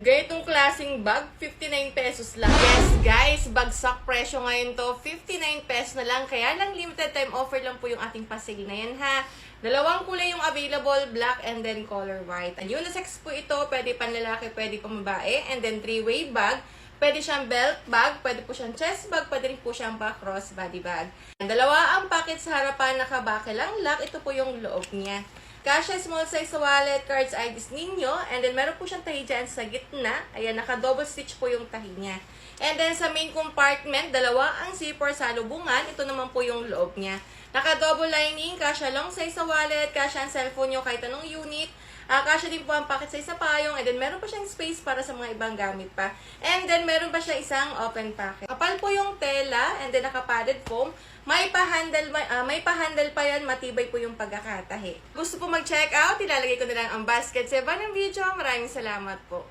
Ganitong klaseng bag, 59 pesos lang. Yes guys, bagsak presyo ngayon to. 59 pesos na lang. Kaya lang limited time offer lang po yung ating pa-sale na yan ha. Dalawang kulay yung available, black and then color white. And unisex po ito, pwede panlalaki, pwede pang babae. And then 3-way bag. Pwede siyang belt bag, pwede po siyang chest bag, pwede rin po siyang cross body bag. And dalawa ang packet sa harapan, nakabake lang lock. Ito po yung loob niya. Kasya small size sa wallet, cards, IDs ninyo. And then, meron po siyang tahi dyan sa gitna. Ayan, naka-double stitch po yung tahi niya. And then, sa main compartment, dalawa ang zipper sa lubungan. Ito naman po yung loob niya. Naka-double lining, kasya long size sa wallet, kasya ang cellphone nyo kahit anong unit. Kasya din po ang pocket size sa payong. And then, meron pa siyang space para sa mga ibang gamit pa. And then, meron pa siya isang open pocket. Kapal po yung tela, and then naka-padded foam. May pa-handle pa yan, matibay po yung pagkakatahi. Gusto po mag-check out, ilalagay ko na lang ang basket sa iba ng video. Maraming salamat po.